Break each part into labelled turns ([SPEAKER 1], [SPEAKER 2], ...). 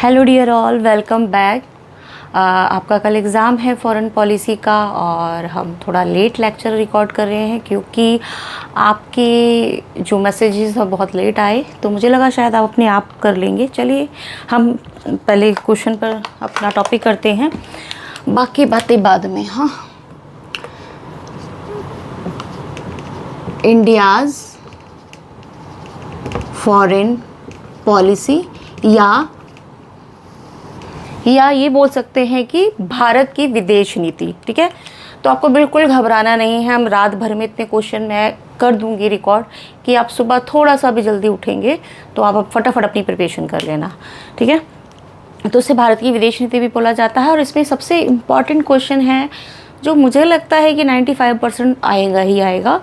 [SPEAKER 1] Hello dear all, welcome back. आपका कल exam है फॉरेन पॉलिसी का और हम थोड़ा लेट लेक्चर रिकॉर्ड कर रहे हैं क्योंकि आपके जो मैसेजेस हैं बहुत लेट आए, तो मुझे लगा शायद आप अपने आप कर लेंगे। चलिए हम पहले क्वेश्चन पर अपना टॉपिक करते हैं, बाकी बातें बाद में। हाँ, इंडियाज़ फॉरेन पॉलिसी या ये बोल सकते हैं कि भारत की विदेश नीति। ठीक है, तो आपको बिल्कुल घबराना नहीं है। हम रात भर में इतने क्वेश्चन मैं कर दूंगी रिकॉर्ड कि आप सुबह थोड़ा सा भी जल्दी उठेंगे तो आप फटाफट अपनी प्रिपरेशन कर लेना। ठीक है, तो इसे भारत की विदेश नीति भी बोला जाता है और इसमें सबसे इम्पॉर्टेंट क्वेश्चन है जो मुझे लगता है कि 95% आएगा ही आएगा,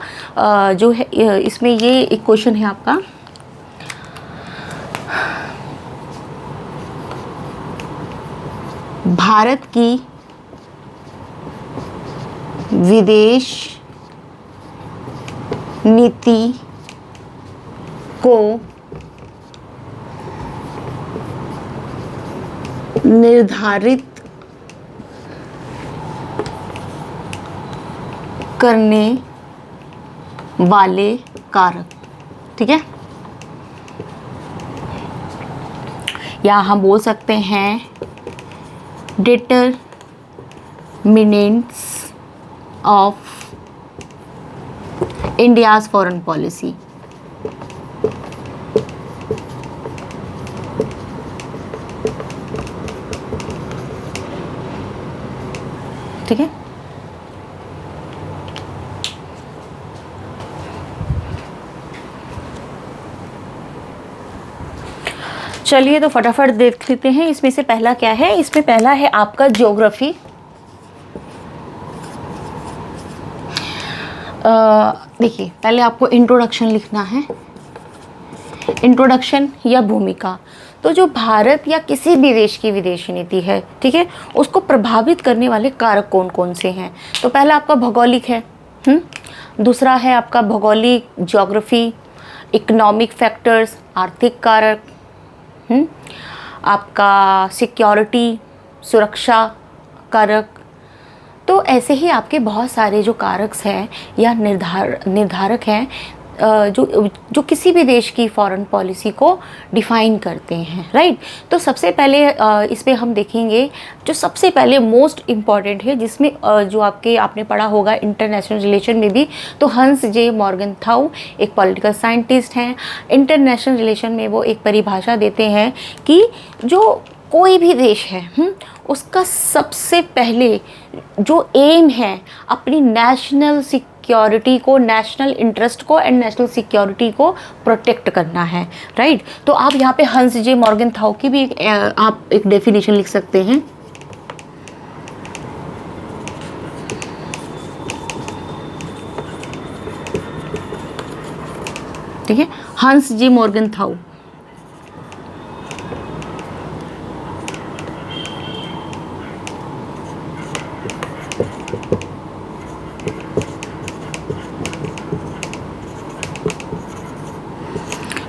[SPEAKER 1] जो है इसमें ये एक क्वेश्चन है आपका, भारत की विदेश नीति को निर्धारित करने वाले कारक। ठीक है, या हम बोल सकते हैं determinants of India's foreign policy. ठीक है, चलिए तो फटाफट देख लेते हैं इसमें से पहला क्या है। इसमें पहला है आपका ज्योग्राफी। देखिए, पहले आपको इंट्रोडक्शन लिखना है, इंट्रोडक्शन या भूमिका। तो जो भारत या किसी भी देश की विदेश नीति है, ठीक है, उसको प्रभावित करने वाले कारक कौन कौन से हैं। तो पहला आपका भौगोलिक है, दूसरा है आपका भौगोलिक ज्योग्राफी, इकोनॉमिक फैक्टर्स आर्थिक कारक, आपका सिक्योरिटी सुरक्षा कारक। तो ऐसे ही आपके बहुत सारे जो कारक्स हैं या निर्धारक हैं जो किसी भी देश की फॉरेन पॉलिसी को डिफ़ाइन करते हैं, राइट। तो सबसे पहले इस पे हम देखेंगे जो सबसे पहले मोस्ट इम्पॉर्टेंट है, जिसमें जो आपने पढ़ा होगा इंटरनेशनल रिलेशन में भी, तो हंस जे मॉर्गनथाउ एक पॉलिटिकल साइंटिस्ट हैं। इंटरनेशनल रिलेशन में वो एक परिभाषा देते हैं कि जो कोई भी देश है उसका सबसे पहले जो एम है अपनी नेशनल सिक्योरिटी को, नेशनल इंटरेस्ट को एंड नेशनल सिक्योरिटी को प्रोटेक्ट करना है, राइट। तो आप यहाँ पे हंस जे मॉर्गनथाउ की भी आप एक डेफिनेशन लिख सकते हैं। ठीक है, हंस जे मॉर्गनथाउ।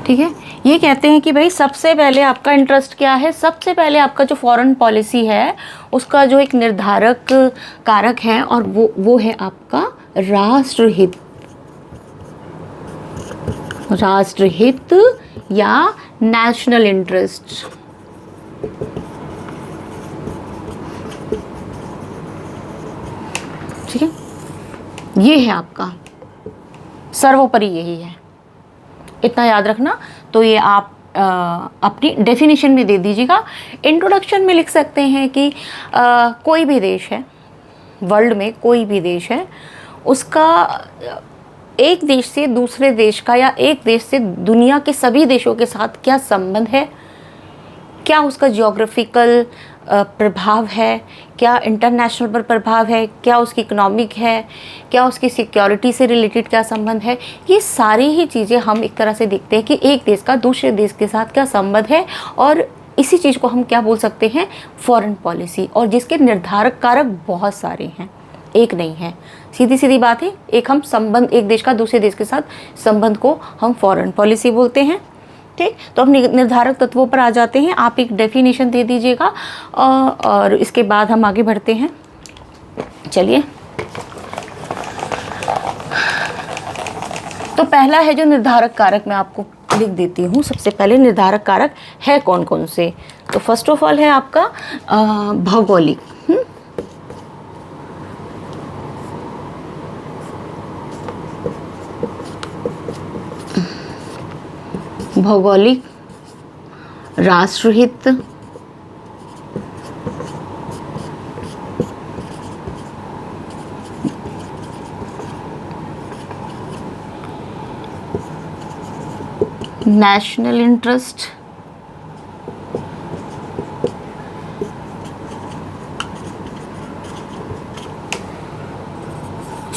[SPEAKER 1] ठीक है, ये कहते हैं कि भाई सबसे पहले आपका इंटरेस्ट क्या है, सबसे पहले आपका जो फॉरेन पॉलिसी है उसका जो एक निर्धारक कारक है और वो है आपका राष्ट्रहित या नेशनल इंटरेस्ट। ठीक है, ये है आपका सर्वोपरि, यही है, इतना याद रखना। तो ये आप अपनी डेफिनेशन में दे दीजिएगा। इंट्रोडक्शन में लिख सकते हैं कि कोई भी देश है, वर्ल्ड में कोई भी देश है, उसका एक देश से दूसरे देश का या एक देश से दुनिया के सभी देशों के साथ क्या संबंध है, क्या उसका ज्योग्राफिकल प्रभाव है, क्या इंटरनेशनल पर प्रभाव है, क्या उसकी इकोनॉमिक है, क्या उसकी सिक्योरिटी से रिलेटेड क्या संबंध है। ये सारी ही चीज़ें हम एक तरह से देखते हैं कि एक देश का दूसरे देश के साथ क्या संबंध है, और इसी चीज़ को हम क्या बोल सकते हैं, फॉरेन पॉलिसी। और जिसके निर्धारक कारक बहुत सारे हैं, एक नहीं है, सीधी सीधी बात है। एक हम संबंध, एक देश का दूसरे देश के साथ संबंध को हम फॉरेन पॉलिसी बोलते हैं। ठीक, तो अब निर्धारक तत्वों पर आ जाते हैं। आप एक डेफिनेशन दे दीजिएगा और इसके बाद हम आगे बढ़ते हैं। चलिए, तो पहला है जो निर्धारक कारक, मैं आपको लिख देती हूँ। सबसे पहले निर्धारक कारक है कौन कौन से, तो फर्स्ट ऑफ ऑल है आपका भौगोलिक। भौगोलिक, राष्ट्रहित, नेशनल इंटरेस्ट,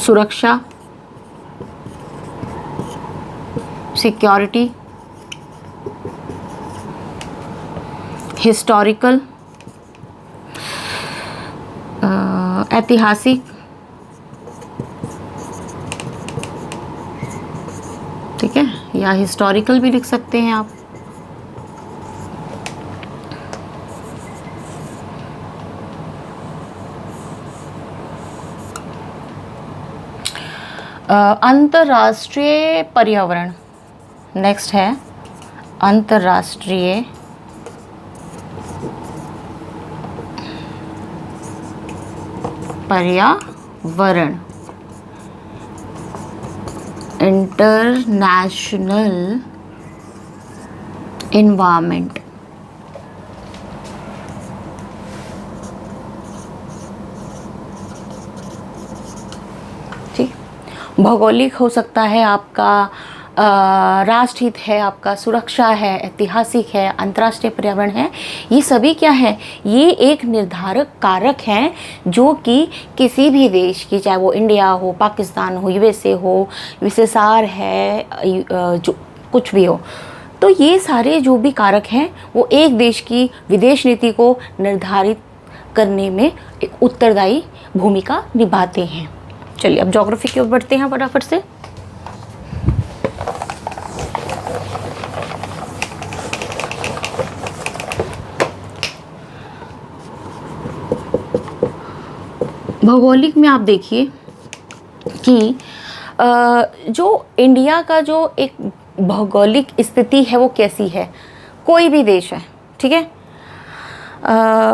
[SPEAKER 1] सुरक्षा, सिक्योरिटी, हिस्टोरिकल, ऐतिहासिक, ठीक है, या हिस्टोरिकल भी लिख सकते हैं आप। अंतर्राष्ट्रीय पर्यावरण, नेक्स्ट है अंतर्राष्ट्रीय पर्यावरण, इंटरनेशनल एनवायरनमेंट। ठीक, भौगोलिक हो सकता है आपका, राष्ट्रहित है आपका, सुरक्षा है, ऐतिहासिक है, अंतर्राष्ट्रीय पर्यावरण है। ये सभी क्या है, ये एक निर्धारक कारक हैं जो कि किसी भी देश की, चाहे वो इंडिया हो, पाकिस्तान हो, यूएसए हो, यूएसएसआर है, जो कुछ भी हो, तो ये सारे जो भी कारक हैं वो एक देश की विदेश नीति को निर्धारित करने में एक उत्तरदायी भूमिका निभाते हैं। चलिए अब ज्योग्राफी की ओर बढ़ते हैं फटाफट से। भौगोलिक में आप देखिए कि जो इंडिया का जो एक भौगोलिक स्थिति है वो कैसी है। कोई भी देश है, ठीक है,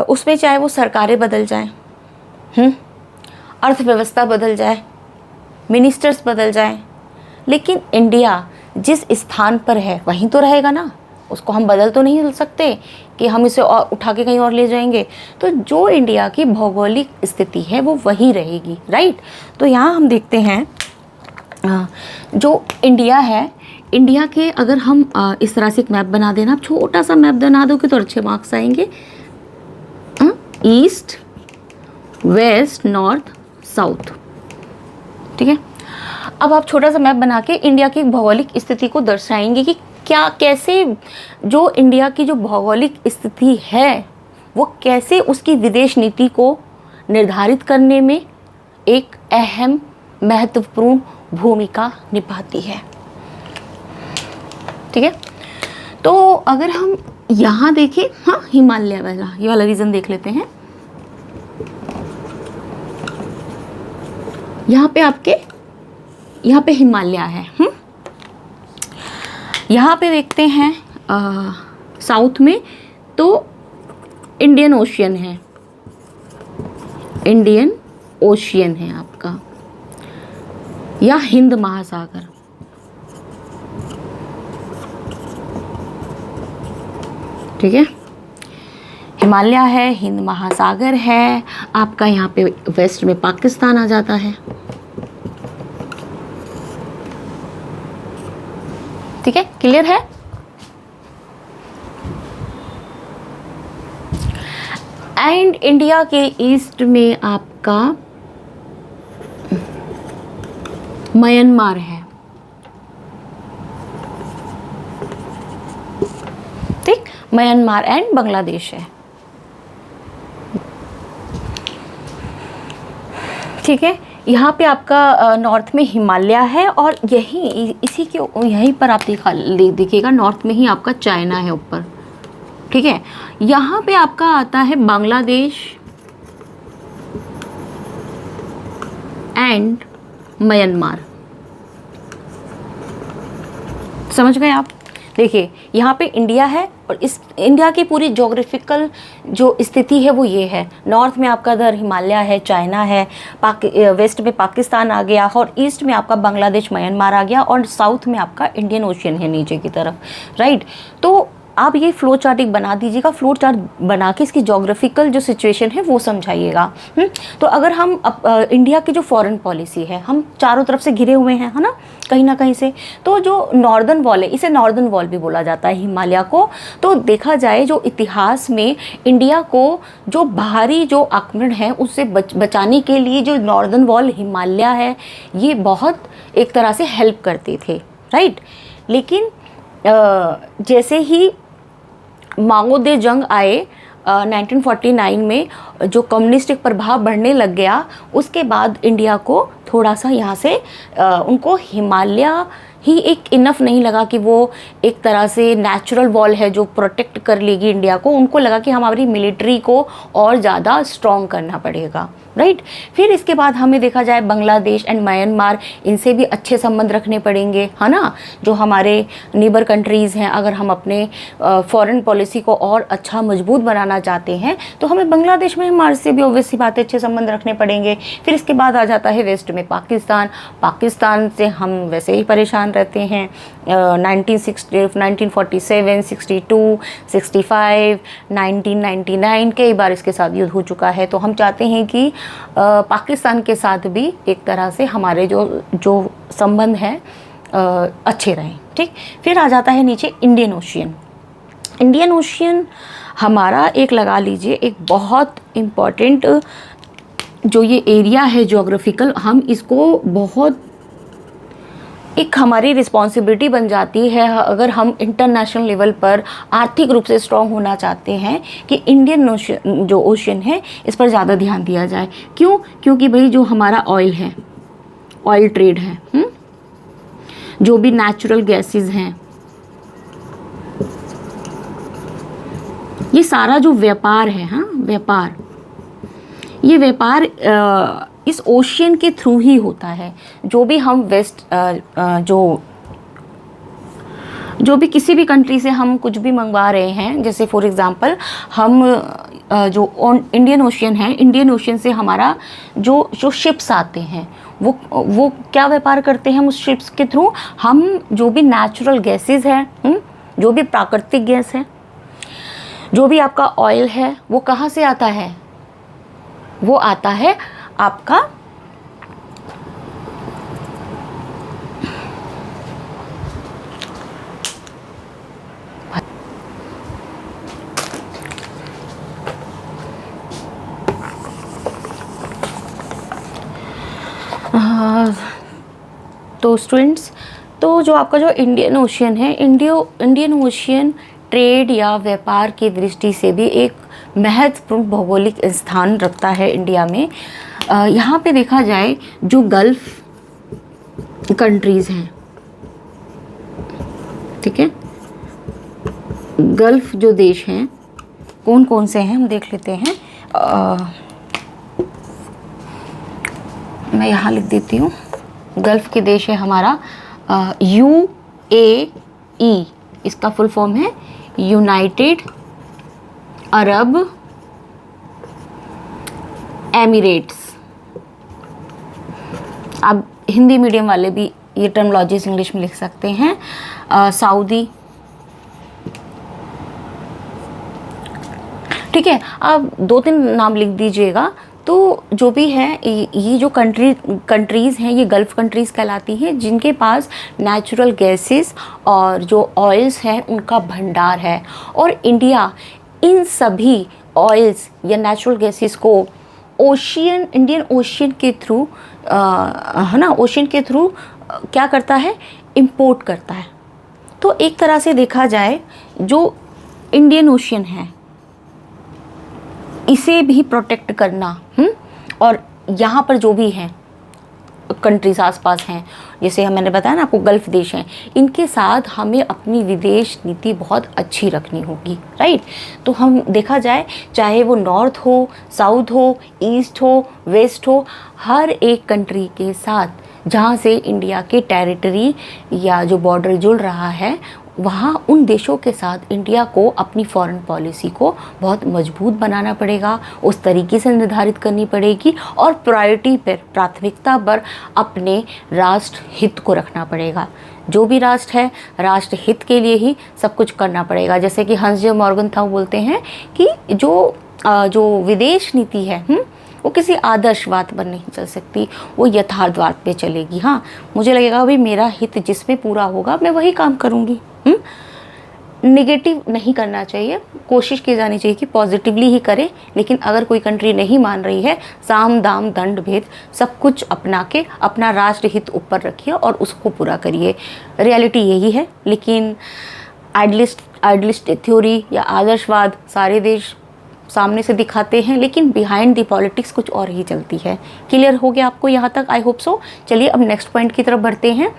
[SPEAKER 1] उसमें चाहे वो सरकारें बदल जाएं, अर्थव्यवस्था बदल जाए, मिनिस्टर्स बदल जाएं, लेकिन इंडिया जिस स्थान पर है वहीं तो रहेगा ना। उसको हम बदल तो नहीं सकते कि हम इसे और उठा के कहीं और ले जाएंगे। तो जो इंडिया की भौगोलिक स्थिति है वो वही रहेगी, राइट। तो यहाँ हम देखते हैं जो इंडिया है, इंडिया के अगर हम इस तरह से एक मैप बना देना, आप छोटा सा मैप बना दोगे तो अच्छे मार्क्स आएंगे। ईस्ट, वेस्ट, नॉर्थ, साउथ, ठीक है। अब आप छोटा सा मैप बना के इंडिया की भौगोलिक स्थिति को दर्शाएंगे कि क्या, कैसे जो इंडिया की जो भौगोलिक स्थिति है वो कैसे उसकी विदेश नीति को निर्धारित करने में एक अहम महत्वपूर्ण भूमिका निभाती है, ठीक है। तो अगर हम यहाँ देखें, हाँ, हिमालय वाला, ये वाला रीजन देख लेते हैं। यहाँ पे आपके, यहाँ पे हिमालय है। यहाँ पे देखते हैं साउथ में तो इंडियन ओशियन है, इंडियन ओशियन है आपका, या हिंद महासागर, ठीक है। हिमालय है, हिंद महासागर है आपका, यहाँ पे वेस्ट में पाकिस्तान आ जाता है, ठीक है, क्लियर है। एंड इंडिया के ईस्ट में आपका म्यांमार है, ठीक, म्यांमार एंड बांग्लादेश है, ठीक है। यहाँ पे आपका नॉर्थ में हिमालय है और इसी के यहीं पर आप देखिएगा नॉर्थ में ही आपका चाइना है ऊपर, ठीक है। यहाँ पे आपका आता है बांग्लादेश एंड म्यांमार, समझ गए आप। देखिए यहाँ पे इंडिया है और इस इंडिया की पूरी ज्योग्राफिकल जो स्थिति है वो ये है, नॉर्थ में आपका इधर हिमालय है, चाइना है, वेस्ट में पाकिस्तान आ गया और ईस्ट में आपका बांग्लादेश म्यांमार आ गया और साउथ में आपका इंडियन ओशियन है नीचे की तरफ, राइट। तो आप ये फ्लो चार्ट एक बना दीजिएगा, फ्लो चार्ट बना के इसकी ज्योग्राफिकल जो सिचुएशन है वो समझाइएगा। तो अगर हम इंडिया की जो फॉरेन पॉलिसी है, हम चारों तरफ से घिरे हुए हैं, है ना, कहीं ना कहीं से, तो जो नॉर्दर्न वॉल है, इसे नॉर्दर्न वॉल भी बोला जाता है हिमालय को। तो देखा जाए जो इतिहास में इंडिया को जो बाहरी जो आक्रमण है उससे बचाने के लिए जो नॉर्दर्न वॉल हिमालय है ये बहुत एक तरह से हेल्प करते थे, राइट। लेकिन जैसे ही माओ दे जंग आए 1949 में, जो कम्युनिस्टिक प्रभाव बढ़ने लग गया, उसके बाद इंडिया को थोड़ा सा यहाँ से उनको हिमालय ही एक इनफ नहीं लगा कि वो एक तरह से नेचुरल वॉल है जो प्रोटेक्ट कर लेगी इंडिया को। उनको लगा कि हमारी मिलिट्री को और ज़्यादा स्ट्रॉन्ग करना पड़ेगा, राइट। फिर इसके बाद हमें देखा जाए बांग्लादेश एंड म्यांमार, इनसे भी अच्छे संबंध रखने पड़ेंगे, है ना, जो हमारे नेबर कंट्रीज़ हैं। अगर हम अपने फॉरेन पॉलिसी को और अच्छा मजबूत बनाना चाहते हैं तो हमें बांग्लादेश म्यांमार से भी ऑब्वियसली बात है अच्छे संबंध रखने पड़ेंगे। फिर इसके बाद आ जाता है वेस्ट में पाकिस्तान से हम वैसे ही परेशान रहते हैं। 1947, 62, 65, 1999 कई बार इसके साथ युद्ध हो चुका है। तो हम चाहते हैं कि पाकिस्तान के साथ भी एक तरह से हमारे जो संबंध हैं अच्छे रहें, ठीक। फिर आ जाता है नीचे इंडियन ओशियन हमारा एक लगा लीजिए एक बहुत इम्पॉर्टेंट जो ये एरिया है ज्योग्राफिकल, हम इसको बहुत एक हमारी रिस्पॉन्सिबिलिटी बन जाती है अगर हम इंटरनेशनल लेवल पर आर्थिक रूप से स्ट्रॉन्ग होना चाहते हैं कि इंडियन ओशियन जो ओशियन है इस पर ज़्यादा ध्यान दिया जाए। क्यों? क्योंकि भाई जो हमारा ऑयल है, ऑयल ट्रेड है, जो भी नेचुरल गैसेस हैं, ये सारा जो व्यापार है, ये व्यापार इस ओशियन के थ्रू ही होता है। जो भी हम जो भी किसी भी कंट्री से हम कुछ भी मंगवा रहे हैं, जैसे फॉर एग्जांपल हम जो इंडियन ओशियन है, इंडियन ओशियन से हमारा जो शिप्स आते हैं वो क्या व्यापार करते हैं हम उस शिप्स के थ्रू। हम जो भी नेचुरल गैसेस हैं, जो भी प्राकृतिक गैस है, जो भी आपका ऑयल है, वो कहाँ से आता है? वो आता है आपका तो स्टूडेंट्स, तो जो आपका जो इंडियन ओशियन है, इंडियन ओशियन ट्रेड या व्यापार की दृष्टि से भी एक महत्वपूर्ण भौगोलिक स्थान रखता है इंडिया में। यहाँ पे देखा जाए जो गल्फ कंट्रीज़ हैं, ठीक है, गल्फ जो देश हैं कौन कौन से हैं हम देख लेते हैं। मैं यहाँ लिख देती हूँ। गल्फ के देश है हमारा UAE, इसका फुल फॉर्म है यूनाइटेड अरब एमिरेट्स। आप हिंदी मीडियम वाले भी ये टर्मोलॉजीज इंग्लिश में लिख सकते हैं। सऊदी, ठीक है, आप 2-3 नाम लिख दीजिएगा। तो जो भी है ये जो कंट्रीज़ हैं ये गल्फ़ कंट्रीज़ कहलाती हैं, जिनके पास नेचुरल गैसेस और जो ऑयल्स हैं उनका भंडार है। और इंडिया इन सभी ऑयल्स या नेचुरल गैसेस को इंडियन ओशियन के थ्रू है ना, ओशियन के थ्रू क्या करता है, इंपोर्ट करता है। तो एक तरह से देखा जाए जो इंडियन ओशियन है इसे भी प्रोटेक्ट करना, और यहाँ पर जो भी है कंट्रीज आसपास हैं, जैसे मैंने बताया ना आपको गल्फ़ देश हैं, इनके साथ हमें अपनी विदेश नीति बहुत अच्छी रखनी होगी, राइट। तो हम देखा जाए, चाहे वो नॉर्थ हो, साउथ हो, ईस्ट हो, वेस्ट हो, हर एक कंट्री के साथ जहाँ से इंडिया के टेरिटरी या जो बॉर्डर जुड़ रहा है, वहाँ उन देशों के साथ इंडिया को अपनी फॉरेन पॉलिसी को बहुत मजबूत बनाना पड़ेगा, उस तरीके से निर्धारित करनी पड़ेगी और प्रायोरिटी पर, प्राथमिकता पर अपने राष्ट्र हित को रखना पड़ेगा। जो भी राष्ट्र है, राष्ट्र हित के लिए ही सब कुछ करना पड़ेगा। जैसे कि हंस जे मॉर्गनथाउ बोलते हैं कि जो विदेश नीति है वो किसी आदर्शवाद पर नहीं चल सकती, वो यथार्थवाद पे चलेगी। हाँ, मुझे लगेगा भाई मेरा हित जिसमें पूरा होगा मैं वही काम करूँगी। नेगेटिव नहीं करना चाहिए, कोशिश की जानी चाहिए कि पॉजिटिवली ही करें। लेकिन अगर कोई कंट्री नहीं मान रही है, साम दाम दंड भेद सब कुछ अपना के अपना राष्ट्र हित ऊपर रखिए और उसको पूरा करिए। रियलिटी यही है। लेकिन आइडलिस्ट थ्योरी या आदर्शवाद सारे देश सामने से दिखाते हैं, लेकिन बिहाइंड द पॉलिटिक्स कुछ और ही चलती है। क्लियर हो गया आपको यहाँ तक? I hope so. चलिए अब नेक्स्ट पॉइंट की तरफ बढ़ते हैं।